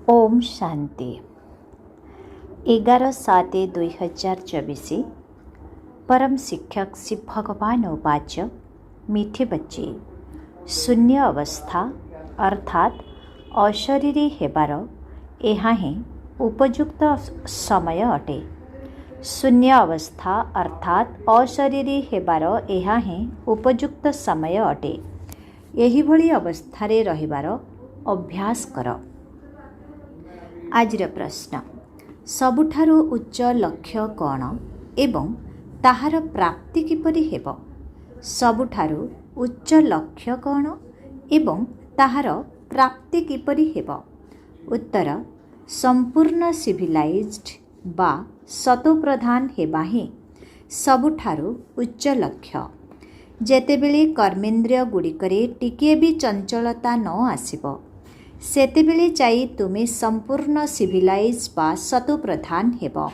ओम शांति 11/7/2024। परम शिक्षक शिव भगवान उवाच मीठे बच्चे, शून्य अवस्था अर्थात अशरीरी हेबार यहाँ ही उपयुक्त समय अटे। शून्य अवस्था अर्थात अशरीरी हेबार यहाँ ही उपयुक्त समय अटे। यही भली अवस्थारे रहिबार अभ्यास कर। आजिर प्रश्न, सबुठारु उच्च लक्ष्य कौन एवं ताहार प्राप्ति किपरि हेब? सबुठारु उच्च लक्ष्य कौन एवं ताहार प्राप्ति किपरि हेब? उत्तर, संपूर्ण सिविलाइज्ड बा सतोप्रधान हेबा ही सबुठारु उच्च लक्ष्य। जेतेबेले कर्मेन्द्रिय गुड़िकरे टिके भी चंचलता न आसिब, सेतेबेले चाई तुमे संपूर्ण सिविलाइज बा सतोप्रधान हेब।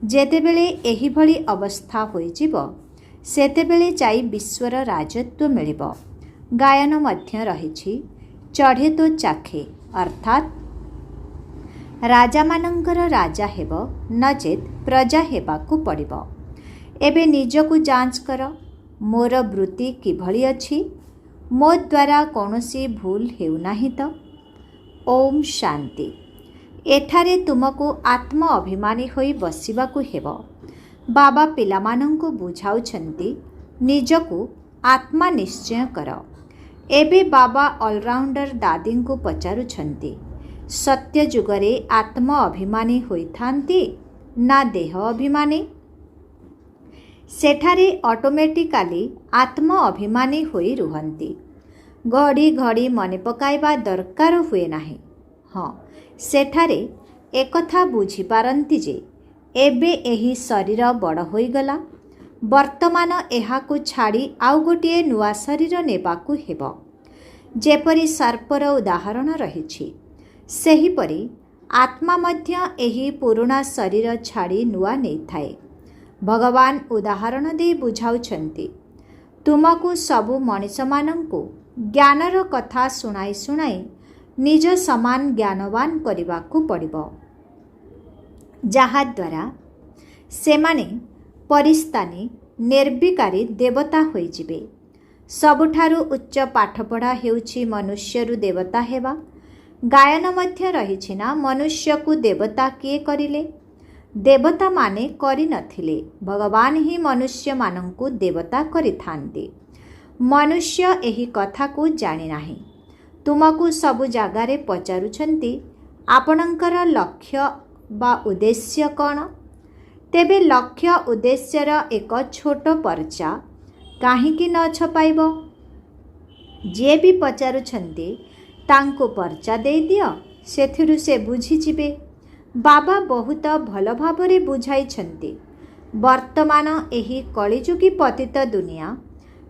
जेतेबेले एही भली अवस्था होइजिब, सेतेबेले चाई विश्वर राजत्व मिलिब। गायन मध्य रहिछि, चढ़े तो चाखे अर्थात राजा मानंकर राजा हेब, नचेत प्रजा हेबाकु पड़िब। एबे निजकु जांच कर, मोर वृत्ति किभली अछि? मो द्वारा कौनसी भूल हेउ नाही तो? ओम शांति। एठारे तुमको आत्म अभिमानी होई बसिबाकु हेब। बाबा पिलामानंकु बुझाउछन्ति, निजकु आत्मा निश्चय कर। एबे बाबा ऑलराउंडर दादींकु पचारुछन्ति, सत्य जुगरे आत्म अभिमानी होइथान्ति ना देह अभिमानी? सेठारे ऑटोमेटिकाली आत्म अभिमानी होई रुहन्ति। घड़ी घड़ी मने पकाइबा दरकार हुए नाही। हाँ, सेठारे एकथा बुझी पारंती जे एबे एही शरीर बड़ होइगला, वर्तमान एहाकु छाड़ी आउ गोटिए नुआ शरीर नेबाकु हेब। जेपरि सर्पर उदाहरण रहिछि, सेहीपरि आत्मा मध्य एही पुरुणा शरीर छाड़ी नुआ नेइथाए। भगवान उदाहरण दे बुझाउछन्ति, तुमकु सबु मनिष मानंकु ज्ञानर कथा शुणाई शुणाई निज समान ज्ञानवान करिबाकु पड़िबो, जहा द्वारा सेमाने परिस्तानी निर्विकारी देवता होइजिबे। सबुठारु उच्च पाठपढ़ा हेउछि मनुष्यरु देवता हेबा। गायन मध्य रहिछि ना, मनुष्यकु देवता किए करिले? देवता माने करि नथिले, भगवान ही मनुष्य मानंकु देवता करिथान्ति। मनुष्य एही कथा को जानि नाही। तुमकु सबु जागारे पचारुछन्ति, आपणकर लक्ष्य बा उद्देश्य कौन? तेबे लक्ष्य उद्देश्यर एक छोट पर्चा काहींकि न छपाइब? जे भी पचारुछन्ति तांको पर्चा देई दियो, सेथिरु से बुझिजिबे। बाबा बहुत भल भाबरे बुझाइछन्ति। वर्तमान एही कलिजुगी पतित दुनिया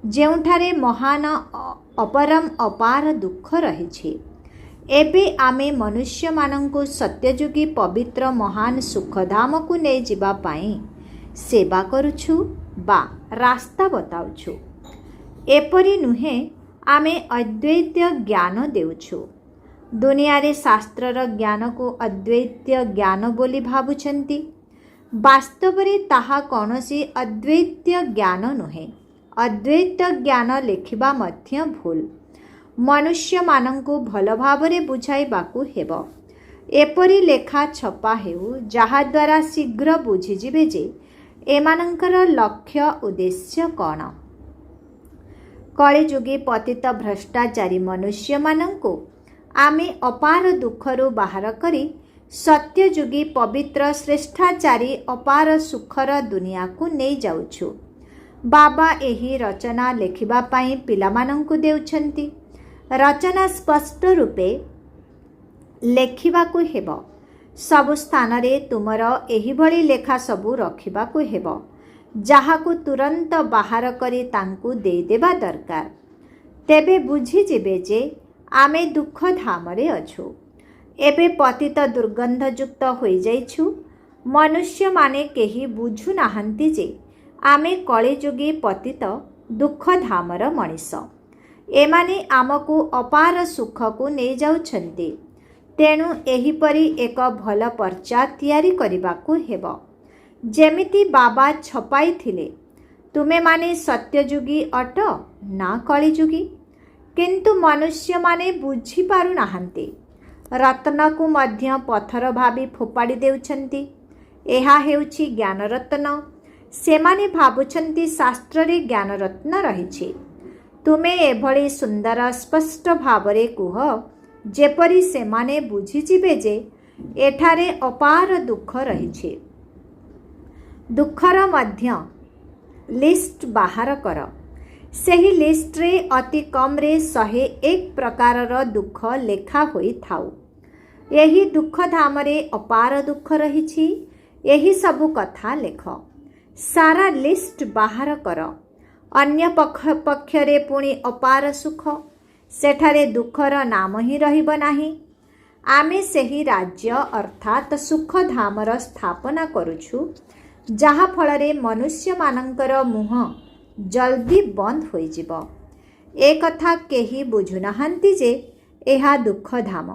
जेउठारे महान अपरम अपार दुख रहिछि, एबे आमे मनुष्य मानंकु सत्यजुगी पवित्र महान सुखधाम को नहीं जिबा पाई सेवा करुछु बा रास्ता बताउछु। एपरि नुहे आमे अद्वैत ज्ञान देउछु। दुनिया रे शास्त्रर ज्ञान को अद्वैत ज्ञान बोली भाबुछन्ति। वास्तव रे ताहा कौनसी अद्वैत ज्ञान नुहे। अद्वैत ज्ञान लेखिबा मध्य भूल। मनुष्य मानंकु भल भावरे बुझाइबाकु हेब। एपरि लेखा छपा हेउ जहा द्वारा शीघ्र बुझिजिबे जे एमानंकर लक्ष्य उद्देश्य कौन। कलिजुगी पतित भ्रष्टाचारी मनुष्य मानंकु आमे अपार दुखरु बाहर करी सत्यजुगी पवित्र श्रेष्ठाचारी अपार सुखर दुनिया को नहीं जाउछु। बाबा एही रचना लेखिबा पाई पिलामानंकु देउछन्ति। रचना स्पष्ट रूपे लेखिबाकु हेब। सबु स्थान रे तुमर एही भली लेखा सबु रखिबाकु हेब, जाहाकु तुरंत बाहर करी तांकु देई देबा दरकार। तेबे बुझी जेबे जे आमे दुख धामरे अछु। एबे पतित दुर्गंधयुक्त होई जाइछु। मनुष्य माने केही बुझु नाहंती जे आमे कलिजुगी पतित दुख धामर मनीष। एमाने आमको अपार सुख को नहीं जाउछन्ति। ତେଣୁ ଏହିପରି ଏକ ଭଲ ପର୍ଚ୍ଚା ତିଆରି କରିବାକୁ ହେବ। ଯେମିତି ବାବା ଛପାଇଥିଲେ, ତୁମେମାନେ ସତ୍ୟଯୁଗୀ ଅଟ ନା କଳିଯୁଗୀ। କିନ୍ତୁ ମନୁଷ୍ୟମାନେ ବୁଝିପାରୁନାହାନ୍ତି। ରତ୍ନକୁ ମଧ୍ୟ ପଥର ଭାବି ଫୋପାଡ଼ି ଦେଉଛନ୍ତି। ଏହା ହେଉଛି ଜ୍ଞାନରତ୍ନ। ସେମାନେ ଭାବୁଛନ୍ତି ଶାସ୍ତ୍ରରେ ଜ୍ଞାନରତ୍ନ ରହିଛି। ତୁମେ ଏଭଳି ସୁନ୍ଦର ସ୍ପଷ୍ଟ ଭାବରେ କୁହ ଯେପରି ସେମାନେ ବୁଝିଯିବେ ଯେ ଏଠାରେ ଅପାର ଦୁଃଖ ରହିଛି। ଦୁଃଖର ମଧ୍ୟ ଲିଷ୍ଟ ବାହାର କର। ସେହି ଲିଷ୍ଟରେ ଅତି କମ୍ରେ 101 ପ୍ରକାରର ଦୁଃଖ ଲେଖା ହୋଇଥାଉ। ଏହି ଦୁଃଖଧାମରେ ଅପାର ଦୁଃଖ ରହିଛି। ଏହି ସବୁ କଥା ଲେଖ। ସାରା ଲିଷ୍ଟ ବାହାର କର। ଅନ୍ୟ ପକ୍ଷରେ ପୁଣି ଅପାର ସୁଖ। ସେଠାରେ ଦୁଃଖର ନାମ ହିଁ ରହିବ ନାହିଁ। ଆମେ ସେହି ରାଜ୍ୟ ଅର୍ଥାତ୍ ସୁଖଧାମର ସ୍ଥାପନା କରୁଛୁ, ଯାହାଫଳରେ ମନୁଷ୍ୟମାନଙ୍କର ମୁହଁ ଜଲ୍ଦି ବନ୍ଦ ହୋଇଯିବ। ଏ କଥା କେହି ବୁଝୁନାହାନ୍ତି ଯେ ଏହା ଦୁଃଖଧାମ।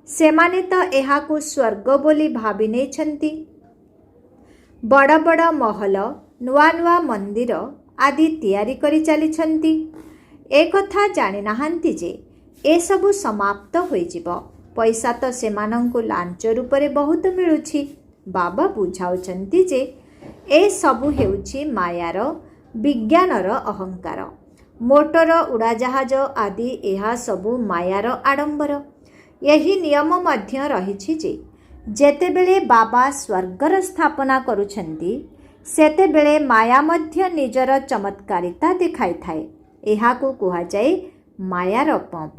ସେମାନେ ତ ଏହାକୁ ସ୍ୱର୍ଗ ବୋଲି ଭାବି ନେଇଛନ୍ତି। ବଡ଼ ବଡ଼ ମହଲ, ନୂଆ ନୂଆ ମନ୍ଦିର ଆଦି ତିଆରି କରି ଚାଲିଛନ୍ତି। ଏ କଥା ଜାଣିନାହାନ୍ତି ଯେ ଏସବୁ ସମାପ୍ତ ହୋଇଯିବ। ପଇସା ତ ସେମାନଙ୍କୁ ଲାଞ୍ଚ ରୂପରେ ବହୁତ ମିଳୁଛି। ବାବା ବୁଝାଉଛନ୍ତି ଯେ ଏସବୁ ହେଉଛି ମାୟାର, ବିଜ୍ଞାନର ଅହଙ୍କାର। ମୋଟର, ଉଡ଼ାଜାହାଜ ଆଦି ଏହା ସବୁ ମାୟାର ଆଡ଼ମ୍ବର। ଏହି ନିୟମ ମଧ୍ୟ ରହିଛି ଯେ ଯେତେବେଳେ ବାବା ସ୍ୱର୍ଗର ସ୍ଥାପନା କରୁଛନ୍ତି, ସେତେବେଳେ ମାୟା ମଧ୍ୟ ନିଜର ଚମତ୍କାରିତା ଦେଖାଇଥାଏ। ଏହାକୁ କୁହାଯାଏ ମାୟାର ପମ୍ପ।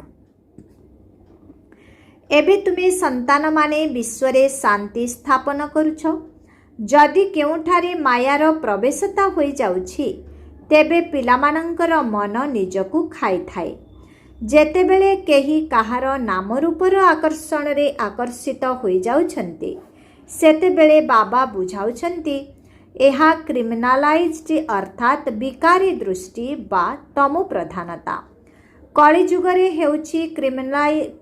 ଏବେ ତୁମେ ସନ୍ତାନମାନେ ବିଶ୍ୱରେ ଶାନ୍ତି ସ୍ଥାପନ କରୁଛ। ଯଦି କେଉଁଠାରେ ମାୟାର ପ୍ରବେଶତା ହୋଇଯାଉଛି, ତେବେ ପିଲାମାନଙ୍କର ମନ ନିଜକୁ ଖାଇଥାଏ। ଯେତେବେଳେ କେହି କାହାର ନାମ ରୂପର ଆକର୍ଷଣରେ ଆକର୍ଷିତ ହୋଇଯାଉଛନ୍ତି, ସେତେବେଳେ ବାବା ବୁଝାଉଛନ୍ତି ଏହା କ୍ରିମିନାଲାଇଜ୍ଡ ଅର୍ଥାତ୍ ବିକାରୀ ଦୃଷ୍ଟି ବା ତମୋ ପ୍ରଧାନତା। କଳିଯୁଗରେ ହେଉଛି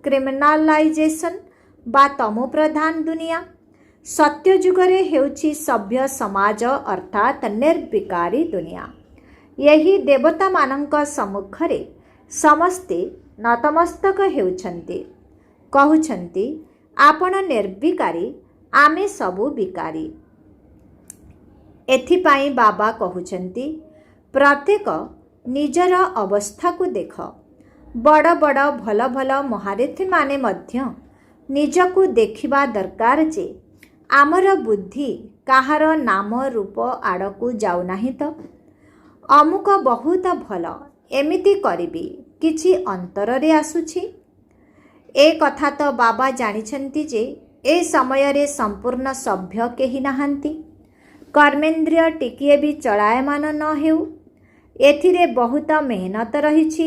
କ୍ରିମିନାଲାଇଜେସନ୍ ବା ତମୋ ପ୍ରଧାନ ଦୁନିଆ। ସତ୍ୟ ଯୁଗରେ ହେଉଛି ସଭ୍ୟ ସମାଜ ଅର୍ଥାତ୍ ନିର୍ବିକାରୀ ଦୁନିଆ। ଏହି ଦେବତାମାନଙ୍କ ସମ୍ମୁଖରେ ସମସ୍ତେ ନତମସ୍ତକ ହେଉଛନ୍ତି। କହୁଛନ୍ତି ଆପଣ ନିର୍ବିକାରୀ, ଆମେ ସବୁ ବିକାରୀ। ଏଥିପାଇଁ ବାବା କହୁଛନ୍ତି ପ୍ରତ୍ୟେକ ନିଜର ଅବସ୍ଥାକୁ ଦେଖ। ବଡ଼ ବଡ଼ ଭଲ ଭଲ ମହାରଥୀମାନେ ମଧ୍ୟ ନିଜକୁ ଦେଖିବା ଦରକାର ଯେ ଆମର ବୁଦ୍ଧି କାହାର ନାମ ରୂପ ଆଡ଼କୁ ଯାଉନାହିଁ ତ। ଅମୁକ ବହୁତ ଭଲ, ଏମିତି କରିବି, କିଛି ଅନ୍ତରରେ ଆସୁଛି। ଏ କଥା ତ ବାବା ଜାଣିଛନ୍ତି ଯେ ଏ ସମୟରେ ସମ୍ପୂର୍ଣ୍ଣ ସଭ୍ୟ କେହି ନାହାନ୍ତି। କର୍ମେନ୍ଦ୍ରିୟ ଟିକିଏ ବି ଚଳାୟମାନ ନ ହେଉ। ଏଥିରେ ବହୁତ ମେହନତ ରହିଛି,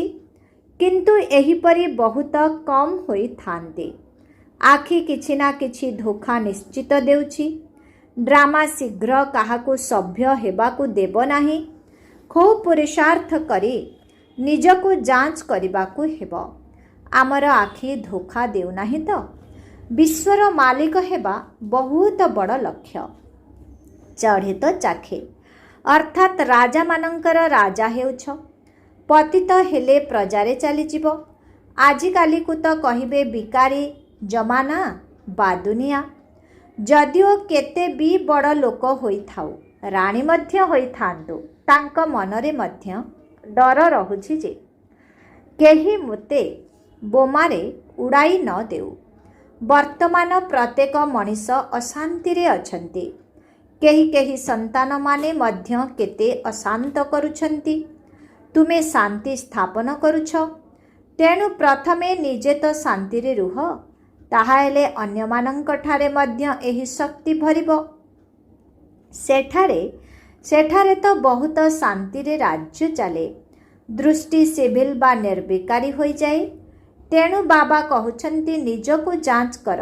କିନ୍ତୁ ଏହିପରି ବହୁତ କମ୍ ହୋଇଥାନ୍ତି। ଆଖି କିଛି ନା କିଛି ଧୋକା ନିଶ୍ଚିତ ଦେଉଛି। ଡ୍ରାମା ଶୀଘ୍ର କାହାକୁ ସଭ୍ୟ ହେବାକୁ ଦେବ ନାହିଁ। ଖୁବ୍ ପୁରୁଷାର୍ଥ କରି ନିଜକୁ ଯାଞ୍ଚ କରିବାକୁ ହେବ। ଆମର ଆଖି ଧୋକା ଦେଉନାହିଁ ତ? ବିଶ୍ୱର ମାଲିକ ହେବା ବହୁତ ବଡ଼ ଲକ୍ଷ୍ୟ। ଚଢ଼େ ତ ଚାଖେ, ଅର୍ଥାତ୍ ରାଜାମାନଙ୍କର ରାଜା ହେଉଛ। ପତିତ ହେଲେ ପ୍ରଜାରେ ଚାଲିଯିବ। ଆଜିକାଲିକୁ ତ କହିବେ ବିକାରୀ ଜମାନା ବା ଦୁନିଆ। ଯଦିଓ କେତେ ବି ବଡ଼ ଲୋକ ହୋଇଥାଉ, ରାଣୀ ମଧ୍ୟ ହୋଇଥାନ୍ତୁ, ତାଙ୍କ ମନରେ ମଧ୍ୟ ଡର ରହୁଛି ଯେ କେହି ମୋତେ ବୋମାରେ ଉଡ଼ାଇ ନ ଦେଉ। ବର୍ତ୍ତମାନ ପ୍ରତ୍ୟେକ ମଣିଷ ଅଶାନ୍ତିରେ ଅଛନ୍ତି। କେହି କେହି ସନ୍ତାନମାନେ ମଧ୍ୟ କେତେ ଅଶାନ୍ତ କରୁଛନ୍ତି। ତୁମେ ଶାନ୍ତି ସ୍ଥାପନ କରୁଛ, ତେଣୁ ପ୍ରଥମେ ନିଜେ ତ ଶାନ୍ତିରେ ରୁହ, ତାହାହେଲେ ଅନ୍ୟମାନଙ୍କଠାରେ ମଧ୍ୟ ଏହି ଶକ୍ତି ଭରିବ। ସେଠାରେ ତ ବହୁତ ଶାନ୍ତିରେ ରାଜ୍ୟ ଚାଲେ। ଦୃଷ୍ଟି ସିଭିଲ ବା ନିର୍ବିକାରୀ ହୋଇଯାଏ। ତେଣୁ ବାବା କହୁଛନ୍ତି ନିଜକୁ ଯାଞ୍ଚ କର।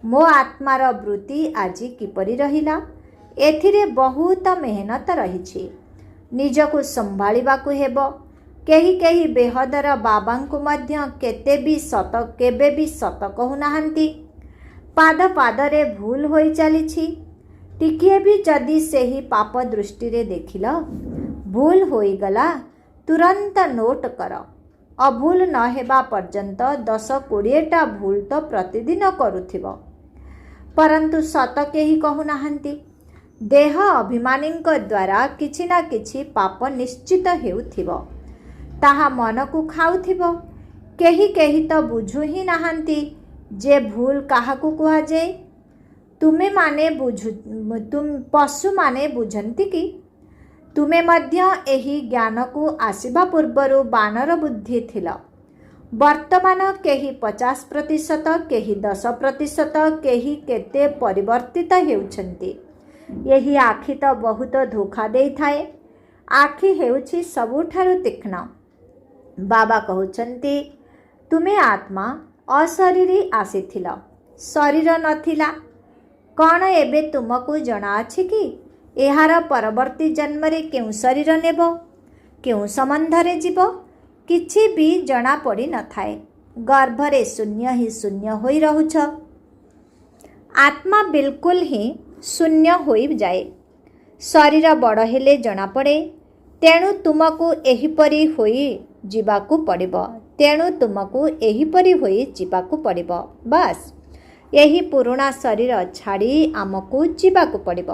ମୋ ଆତ୍ମାର ବୃତ୍ତି ଆଜି କିପରି ରହିଲା? ଏଥିରେ ବହୁତ ମେହନତ ରହିଛି। ନିଜକୁ ସମ୍ଭାଳିବାକୁ ହେବ। କେହି ବେହଦର ବାବାଙ୍କୁ ମଧ୍ୟ କେବେ ବି ସତ କହୁନାହାନ୍ତି। ପାଦ ପାଦରେ ଭୁଲ ହୋଇ ଚାଲିଛି। ଟିକିଏ ବି ଯଦି ସେହି ପାପ ଦୃଷ୍ଟିରେ ଦେଖିଲ, ଭୁଲ ହୋଇଗଲା, ତୁରନ୍ତ ନୋଟ କର। ଅଭୁଲ ନ ହେବା ପର୍ଯ୍ୟନ୍ତ 10-20ଟା ଭୁଲ ତ ପ୍ରତିଦିନ କରୁଥିବ, ପରନ୍ତୁ ସତ କେହି କହୁନାହାନ୍ତି। ଦେହ ଅଭିମାନୀଙ୍କ ଦ୍ୱାରା କିଛି ନା କିଛି ପାପ ନିଶ୍ଚିତ ହେଉଥିବ, ତାହା ମନକୁ ଖାଉଥିବ। କେହି ତ ବୁଝୁ ହିଁ ନାହାନ୍ତି ଯେ ଭୁଲ କାହାକୁ କୁହାଯାଏ। ପଶୁମାନେ ବୁଝନ୍ତି କି? ତୁମେ ମଧ୍ୟ ଏହି ଜ୍ଞାନକୁ ଆସିବା ପୂର୍ବରୁ ବାନର ବୁଦ୍ଧି ଥିଲ। ବର୍ତ୍ତମାନ କେହି 50%, କେହି 10%, କେହି କେତେ ପରିବର୍ତ୍ତିତ ହେଉଛନ୍ତି। ଏହି ଆଖି ତ ବହୁତ ଧୋକା ଦେଇଥାଏ। ଆଖି ହେଉଛି ସବୁଠାରୁ ତୀକ୍ଷ୍ଣ। ବାବା କହୁଛନ୍ତି, ତୁମେ ଆତ୍ମା ଅଶରୀରୀ ଆସିଥିଲ, ଶରୀର ନଥିଲା। କ'ଣ ଏବେ ତୁମକୁ ଜଣାଅଛି କି ଏହାର ପରବର୍ତ୍ତୀ ଜନ୍ମରେ କେଉଁ ଶରୀର ନେବ, କେଉଁ ସମ୍ବନ୍ଧରେ ଯିବ? କିଛି ବି ଜଣା ପଡ଼ିନଥାଏ। ଗର୍ଭରେ ଶୂନ୍ୟ ହିଁ ଶୂନ୍ୟ ହୋଇ ରହୁଛ। ଆତ୍ମା ବିଲକୁଲ ହିଁ ଶୂନ୍ୟ ହୋଇଯାଏ। ଶରୀର ବଡ଼ ହେଲେ ଜଣାପଡ଼େ। ତେଣୁ ତୁମକୁ ଏହିପରି ହୋଇ ଯିବାକୁ ପଡ଼ିବ। ବାସ୍, ଏହି ପୁରୁଣା ଶରୀର ଛାଡ଼ି ଆମକୁ ଯିବାକୁ ପଡ଼ିବ।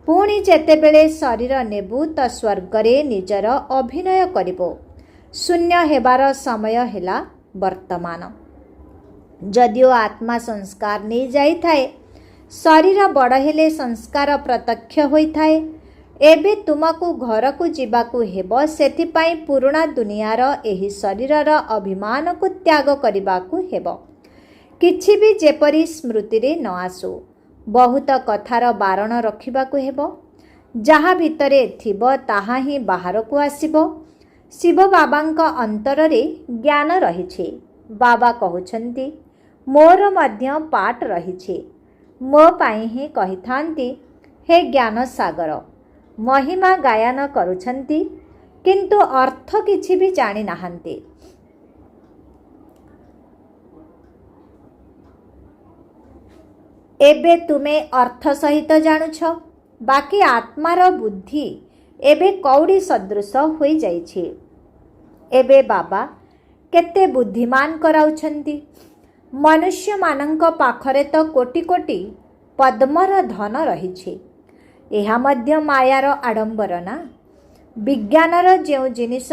ପୁଣି ଯେତେବେଳେ ଶରୀର ନେବୁ ତ ସ୍ୱର୍ଗରେ ନିଜର ଅଭିନୟ କରିବୁ। ଶୂନ୍ୟ ହେବାର ସମୟ ହେଲା ବର୍ତ୍ତମାନ। ଯଦିଓ ଆତ୍ମା ସଂସ୍କାର ନେଇ ଯାଇଥାଏ, ଶରୀର ବଡ଼ ହେଲେ ସଂସ୍କାର ପ୍ରତ୍ୟକ୍ଷ ହୋଇଥାଏ। ଏବେ ତୁମକୁ ଘରକୁ ଯିବାକୁ ହେବ। ସେଥିପାଇଁ ପୁରୁଣା ଦୁନିଆର ଏହି ଶରୀରର ଅଭିମାନକୁ ତ୍ୟାଗ କରିବାକୁ ହେବ। କିଛି ବି ଯେପରି ସ୍ମୃତିରେ ନ ଆସୁ। ବହୁତ କଥାର ବାରଣ ରଖିବାକୁ ହେବ। ଯାହା ଭିତରେ ଥିବ ତାହା ହିଁ ବାହାରକୁ ଆସିବ। ଶିବ ବାବାଙ୍କ ଅନ୍ତରରେ ଜ୍ଞାନ ରହିଛି। ବାବା କହୁଛନ୍ତି, ମୋର ମଧ୍ୟ ପାଠ ରହିଛି। ମୋ ପାଇଁ ହିଁ କହିଥାନ୍ତି, ହେ ଜ୍ଞାନ ସାଗର। ମହିମା ଗାୟନ କରୁଛନ୍ତି, କିନ୍ତୁ ଅର୍ଥ କିଛି ବି ଜାଣିନାହାନ୍ତି। ଏବେ ତୁମେ ଅର୍ଥ ସହିତ ଜାଣୁଛ, ବାକି ଆତ୍ମାର ବୁଦ୍ଧି ଏବେ କଉଡ଼ି ସଦୃଶ ହୋଇଯାଇଛି। ଏବେ ବାବା କେତେ ବୁଦ୍ଧିମାନ କରାଉଛନ୍ତି। ମନୁଷ୍ୟମାନଙ୍କ ପାଖରେ ତ କୋଟି କୋଟି ପଦ୍ମର ଧନ ରହିଛି। ଏହା ମଧ୍ୟ ମାୟାର ଆଡ଼ମ୍ବର ନା? ବିଜ୍ଞାନର ଯେଉଁ ଜିନିଷ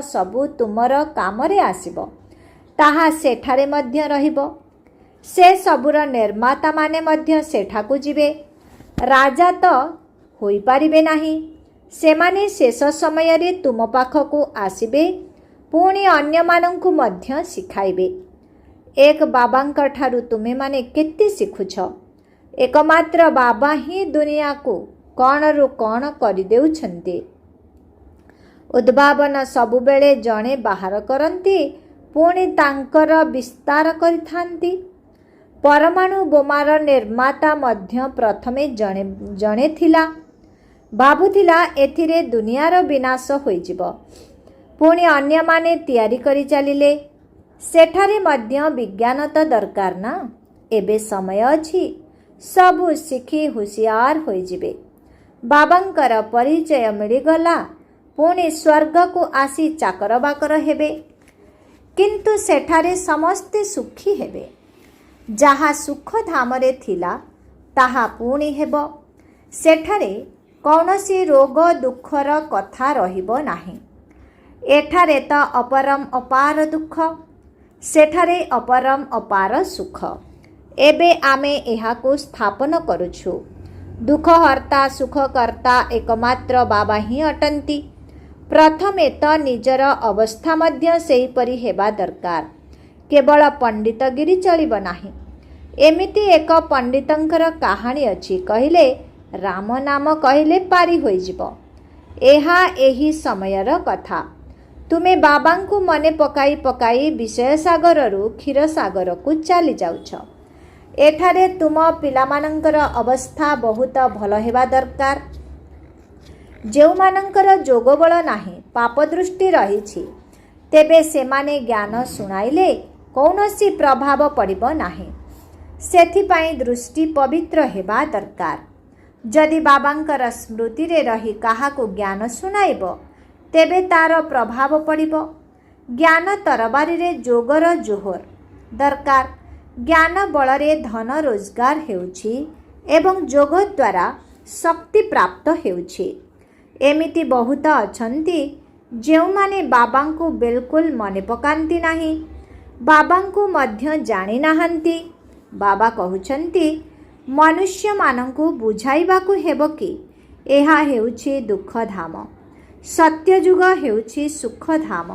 ସବୁ ତୁମର କାମରେ ଆସିବ, ତାହା ସେଠାରେ ମଧ୍ୟ ରହିବ। ସେ ସବୁର ନିର୍ମାତାମାନେ ମଧ୍ୟ ସେଠାକୁ ଯିବେ। ରାଜା ତ ହୋଇପାରିବେ ନାହିଁ। ସେମାନେ ଶେଷ ସମୟରେ ତୁମ ପାଖକୁ ଆସିବେ, ପୁଣି ଅନ୍ୟମାନଙ୍କୁ ମଧ୍ୟ ଶିଖାଇବେ। ଏକ ବାବାଙ୍କ ଠାରୁ ତୁମେମାନେ କେତେ ଶିଖୁଛ। ଏକମାତ୍ର ବାବା ହିଁ ଦୁନିଆକୁ କ'ଣରୁ କ'ଣ କରିଦେଉଛନ୍ତି। ଉଦ୍ଭାବନ ସବୁବେଳେ ଜଣେ ବାହାର କରନ୍ତି, ପୁଣି ତାଙ୍କର ବିସ୍ତାର କରିଥାନ୍ତି। ପରମାଣୁ ବୋମାର ନିର୍ମାତା ମଧ୍ୟ ପ୍ରଥମେ ଜଣେ ଥିଲା। ଭାବୁଥିଲା ଏଥିରେ ଦୁନିଆର ବିନାଶ ହୋଇଯିବ। ପୁଣି ଅନ୍ୟମାନେ ତିଆରି କରି ଚାଲିଲେ। ସେଠାରେ ମଧ୍ୟ ବିଜ୍ଞାନ ତ ଦରକାର ନା? ଏବେ ସମୟ ଅଛି, ସବୁ ଶିଖି ହୁସିଆର ହୋଇଯିବେ। ବାବାଙ୍କର ପରିଚୟ ମିଳିଗଲା, ପୁଣି ସ୍ୱର୍ଗକୁ ଆସି ଚାକର ବାକର ହେବେ। କିନ୍ତୁ ସେଠାରେ ସମସ୍ତେ ସୁଖୀ ହେବେ। ଯାହା ସୁଖ ଧାମରେ ଥିଲା, ତାହା ପୁଣି ହେବ। ସେଠାରେ କୌଣସି ରୋଗ ଦୁଃଖର କଥା ରହିବ ନାହିଁ। ଏଠାରେ ତ ଅପରମ ଅପାର ଦୁଃଖ, ସେଠାରେ ଅପରମ ଅପାର ସୁଖ। ଏବେ ଆମେ ଏହାକୁ ସ୍ଥାପନ କରୁଛୁ। ଦୁଃଖହର୍ତ୍ତା ସୁଖକର୍ତ୍ତା એકમાત્ર ବାବା ହିଁ ଅଟନ୍ତି। ପ୍ରଥମେ ତ ନିଜର ଅବସ୍ଥା ମଧ୍ୟ ସେହିପରି ହେବା ଦରକାର। କେବଳ ପଣ୍ଡିତଗିରି ଚଳିବ ନାହିଁ। ଏମିତି ଏକ ପଣ୍ଡିତଙ୍କର କାହାଣୀ ଅଛି, କହିଲେ ରାମ ନାମ କହିଲେ ପାରି ହୋଇଯିବ। ଏହା ଏହି ସମୟର କଥା। ତୁମେ ବାବାଙ୍କୁ ମନେ ପକାଇ ପକାଇ ବିଷୟସାଗରରୁ କ୍ଷୀରସାଗରକୁ ଚାଲି ଯାଉଛ। ଏଠାରେ ତୁମ ପିଲାମାନଙ୍କର ଅବସ୍ଥା ବହୁତ ଭଲ ହେବା ଦରକାର। ଯେଉଁମାନଙ୍କର ଯୋଗବଳ ନାହିଁ, ପାପ ଦୃଷ୍ଟି ରହିଛି, ତେବେ ସେମାନେ ଜ୍ଞାନ ଶୁଣାଇଲେ କୌଣସି ପ୍ରଭାବ ପଡ଼ିବ ନାହିଁ। ସେଥିପାଇଁ ଦୃଷ୍ଟି ପବିତ୍ର ହେବା ଦରକାର। ଯଦି ବାବାଙ୍କର ସ୍ମୃତିରେ ରହି କାହାକୁ ଜ୍ଞାନ ଶୁଣାଇବ ତେବେ ତାର ପ୍ରଭାବ ପଡ଼ିବ। ଜ୍ଞାନ ତରବାରୀରେ ଯୋଗର ଜୋହର ଦରକାର। ଜ୍ଞାନ ବଳରେ ଧନ ରୋଜଗାର ହେଉଛି ଏବଂ ଯୋଗ ଦ୍ୱାରା ଶକ୍ତି ପ୍ରାପ୍ତ ହେଉଛି। ଏମିତି ବହୁତ ଅଛନ୍ତି ଯେଉଁମାନେ ବାବାଙ୍କୁ ବିଲକୁଲ ମନେ ପକାନ୍ତି ନାହିଁ, ବାବାଙ୍କୁ ମଧ୍ୟ ଜାଣିନାହାନ୍ତି। ବାବା କହୁଛନ୍ତି ମନୁଷ୍ୟମାନଙ୍କୁ ବୁଝାଇବାକୁ ହେବ କି ଏହା ହେଉଛି ଦୁଃଖଧାମ, ସତ୍ୟଯୁଗ ହେଉଛି ସୁଖଧାମ।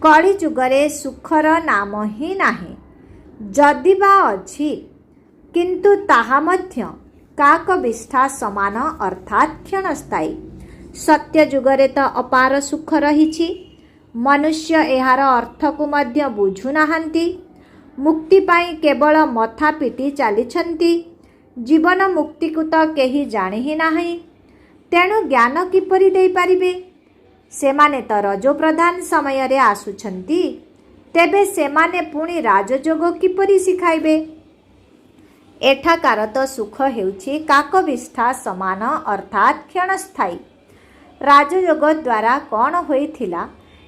କଳି ଯୁଗରେ ସୁଖର ନାମ ହିଁ ନାହିଁ, ଯଦି ବା ଅଛି କିନ୍ତୁ ତାହା ମଧ୍ୟ କାକବିଷ୍ଠା ସମାନ ଅର୍ଥାତ୍ କ୍ଷଣସ୍ଥାୟୀ। ସତ୍ୟ ଯୁଗରେ ତ ଅପାର ସୁଖ ରହିଛି। ମନୁଷ୍ୟ ଏହାର ଅର୍ଥକୁ ମଧ୍ୟ ବୁଝୁନାହାନ୍ତି। ମୁକ୍ତି ପାଇଁ କେବଳ ମଥା ପିଟି ଚାଲିଛନ୍ତି। ଜୀବନ ମୁକ୍ତିକୁ ତ କେହି ଜାଣି ହିଁ ନାହିଁ। ତେଣୁ ଜ୍ଞାନ କିପରି ଦେଇପାରିବେ? ସେମାନେ ତ ରଜୋପ୍ରଧାନ ସମୟରେ ଆସୁଛନ୍ତି, ତେବେ ସେମାନେ ପୁଣି ରାଜଯୋଗ କିପରି ଶିଖାଇବେ? ଏଠାକାର ତ ସୁଖ ହେଉଛି କାକବିଷ୍ଠା ସମାନ ଅର୍ଥାତ୍ କ୍ଷଣସ୍ଥାୟୀ। ରାଜଯୋଗ ଦ୍ୱାରା କ'ଣ ହୋଇଥିଲା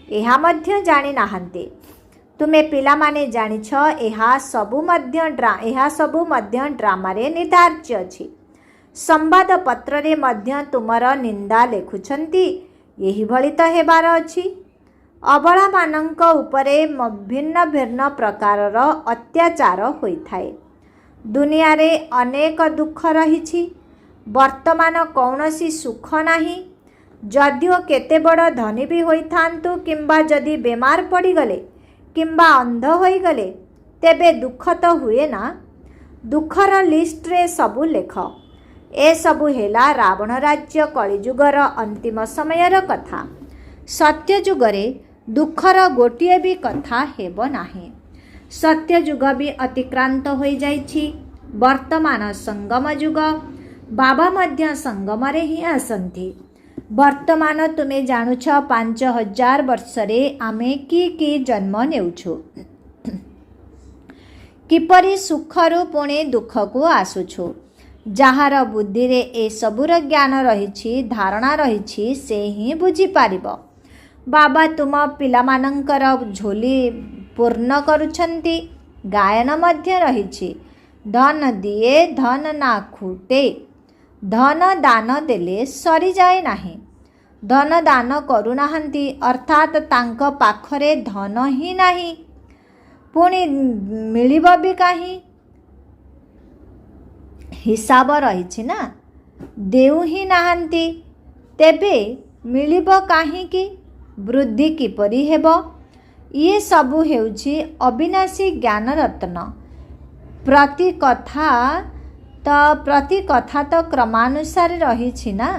ଏହା ମଧ୍ୟ ଜାଣିନାହାନ୍ତି। ତୁମେ ପିଲାମାନେ ଜାଣିଛ ଏହା ସବୁ ମଧ୍ୟ ଡ୍ରାମାରେ ନିର୍ଦ୍ଧାର୍ଯ୍ୟ ଅଛି। ସମ୍ବାଦପତ୍ରରେ ମଧ୍ୟ ତୁମର ନିନ୍ଦା ଲେଖୁଛନ୍ତି। ଏହିଭଳି ତ ହେବାର ଅଛି। ଅବଳାମାନଙ୍କ ଉପରେ ଭିନ୍ନ ଭିନ୍ନ ପ୍ରକାରର ଅତ୍ୟାଚାର ହୋଇଥାଏ। ଦୁନିଆରେ ଅନେକ ଦୁଃଖ ରହିଛି। ବର୍ତ୍ତମାନ କୌଣସି ସୁଖ ନାହିଁ। ଯଦିଓ କେତେ ବଡ଼ ଧନୀ ବି ହୋଇଥାନ୍ତୁ କିମ୍ବା ଯଦି ବେମାର ପଡ଼ିଗଲେ କିମ୍ବା ଅନ୍ଧ ହୋଇଗଲେ ତେବେ ଦୁଃଖ ତ ହୁଏ ନା। ଦୁଃଖର ଲିଷ୍ଟରେ ସବୁ ଲେଖ। ଏସବୁ ହେଲା ରାବଣ ରାଜ୍ୟ କଳିଯୁଗର ଅନ୍ତିମ ସମୟର କଥା। ସତ୍ୟଯୁଗରେ ଦୁଃଖର ଗୋଟିଏ ବି କଥା ହେବ ନାହିଁ। ସତ୍ୟଯୁଗ ବି ଅତିକ୍ରାନ୍ତ ହୋଇଯାଇଛି। ବର୍ତ୍ତମାନ ସଙ୍ଗମ ଯୁଗ। ବାବା ମଧ୍ୟ ସଙ୍ଗମରେ ହିଁ ଆସନ୍ତି। ବର୍ତ୍ତମାନ ତୁମେ ଜାଣୁଛ 5000 ବର୍ଷରେ ଆମେ କି ଜନ୍ମ ନେଉଛୁ, କିପରି ସୁଖରୁ ପୁଣି ଦୁଃଖକୁ ଆସୁଛୁ। ଯାହାର ବୁଦ୍ଧିରେ ଏସବୁର ଜ୍ଞାନ ରହିଛି, ଧାରଣା ରହିଛି, ସେ ହିଁ ବୁଝିପାରିବ। ବାବା ତୁମ ପିଲାମାନଙ୍କର ଝୋଲି ପୂର୍ଣ୍ଣ କରୁଛନ୍ତି। ଗାୟନ ମଧ୍ୟ ରହିଛି, ଧନ ଦିଏ ଧନ ନା ଖୁଟେ। ଧନ ଦାନ ଦେଲେ ସରିଯାଏ ନାହିଁ। ଧନ ଦାନ କରୁନାହାନ୍ତି ଅର୍ଥାତ୍ ତାଙ୍କ ପାଖରେ ଧନ ହିଁ ନାହିଁ। ପୁଣି ମିଳିବ ବି କାହିଁ? ହିସାବ ରହିଛି ନା। ଦେଉ ହିଁ ନାହାନ୍ତି, ତେବେ ମିଳିବ କାହିଁକି? ବୃଦ୍ଧି କିପରି ହେବ? ଇଏ ସବୁ ହେଉଛି ଅବିନାଶୀ ଜ୍ଞାନ ରତ୍ନ। ପ୍ରତି କଥା ତ କ୍ରମାନୁସାରେ ରହିଛି ନା।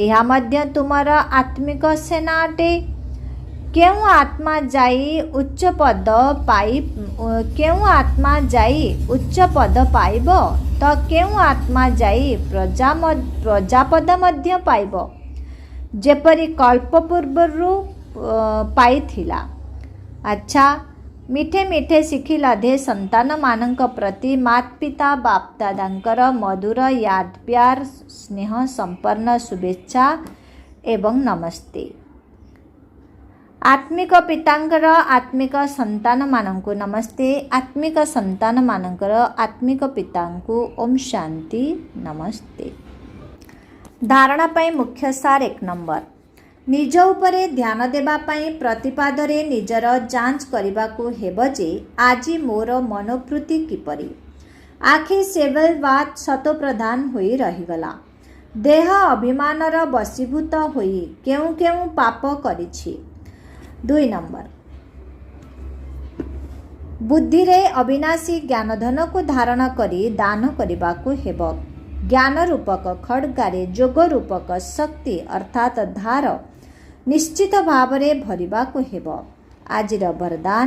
ଏହା ମଧ୍ୟ ତୁମର ଆତ୍ମିକ ସେନା ଅଟେ। କେଉଁ ଆତ୍ମା ଯାଇ ଉଚ୍ଚ ପଦ ପାଇବ ତ କେଉଁ ଆତ୍ମା ଯାଇ ପ୍ରଜାପଦ ମଧ୍ୟ ପାଇବ, ଯେପରି କଳ୍ପ ପୂର୍ବରୁ ପାଇଥିଲା। ଆଚ୍ଛା, ମିଠେ ମିଠେ ଶିଖିଲାଧେ ସନ୍ତାନମାନଙ୍କ ପ୍ରତି ମାତୃପିତା ବାପଦାଦାଙ୍କର ମଧୁର ୟାଦ ପ୍ୟାର ସ୍ନେହ ସମ୍ପନ୍ନ ଶୁଭେଚ୍ଛା ଏବଂ ନମସ୍ତେ। ଆତ୍ମିକ ପିତାଙ୍କର ଆତ୍ମିକ ସନ୍ତାନମାନଙ୍କୁ ନମସ୍ତେ। ଆତ୍ମିକ ସନ୍ତାନମାନଙ୍କର ଆତ୍ମିକ ପିତାଙ୍କୁ ଓମ୍ ଶାନ୍ତି ନମସ୍ତେ। ଧାରଣା ପାଇଁ ମୁଖ୍ୟ ସାର 1 ନମ୍ବର। ନିଜ ଉପରେ ଧ୍ୟାନ ଦେବା ପାଇଁ ପ୍ରତିପାଦରେ ନିଜର ଯାଞ୍ଚ କରିବାକୁ ହେବ ଯେ ଆଜି ମୋର ମନୋବୃତ୍ତି କିପରି। ଆଖି ସେବଲ ବାତ ଶତପ୍ରଧାନ ହୋଇ ରହିଗଲା। ଦେହ ଅଭିମାନର ବଶୀଭୂତ ହୋଇ କେଉଁ କେଉଁ ପାପ କରିଛି। 2 ନମ୍ବର। ବୁଦ୍ଧିରେ ଅବିନାଶୀ ଜ୍ଞାନଧନକୁ ଧାରଣ କରି ଦାନ କରିବାକୁ ହେବ। ଜ୍ଞାନ ରୂପକ ଖଡ୍ଗାରେ ଯୋଗ ରୂପକ ଶକ୍ତି ଅର୍ଥାତ୍ ଧାର ନିଶ୍ଚିତ ଭାବରେ ଭରିବାକୁ ହେବ। ଆଜିର ବରଦାନ,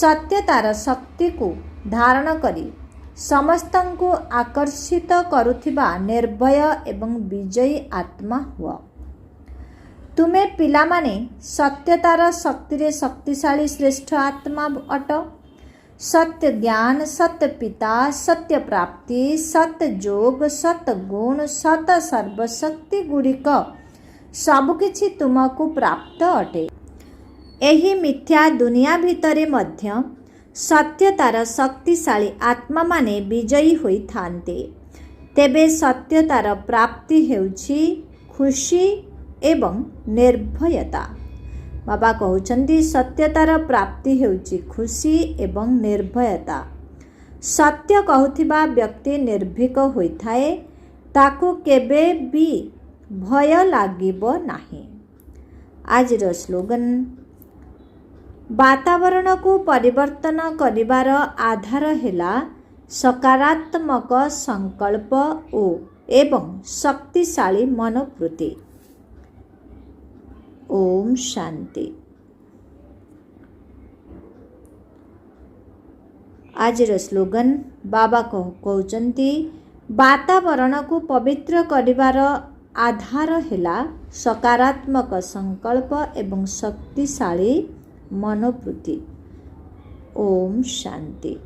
ସତ୍ୟତାର ଶକ୍ତିକୁ ଧାରଣ କରି ସମସ୍ତଙ୍କୁ ଆକର୍ଷିତ କରୁଥିବା ନିର୍ଭୟ ଏବଂ ବିଜୟୀ ଆତ୍ମା ହୁଅ। ତୁମେ ପିଲାମାନେ ସତ୍ୟତାର ଶକ୍ତିରେ ଶକ୍ତିଶାଳୀ ଶ୍ରେଷ୍ଠ ଆତ୍ମା ଅଟ। सत्य ज्ञान, सत्य पिता, सत्य प्राप्ति, सत्य जोग, सत्य गुण, सत्य सर्वशक्ति गुड़िक सबकिछि तुमको प्राप्त अटे। एही मिथ्या दुनिया भितरे मध्य सत्यतार शक्तिशाली आत्मा माने विजयी होई थांते। तेबे सत्यतार प्राप्ति हेउछि खुशी एवं निर्भयता। बाबा कहउछन्ति सत्यतार प्राप्ति हेउछि खुशी एवं निर्भयता। सत्य कहूथिबा व्यक्ति निर्भीक होइथाए, ताकू केबे भी भय लागिबो नाही। आजिर स्लोगन, वातावरण को परिवर्तन करिबार आधार हेला सकारात्मक संकल्प एवं शक्तिशाली मनोवृत्ति। ओम शांति। आजिर स्लोगन, बाबा कहउचन्ति वातावरण को पवित्र करिबार आधार हेला सकारात्मक संकल्प एवं शक्तिशाली मनोवृत्ति। ओम शांति।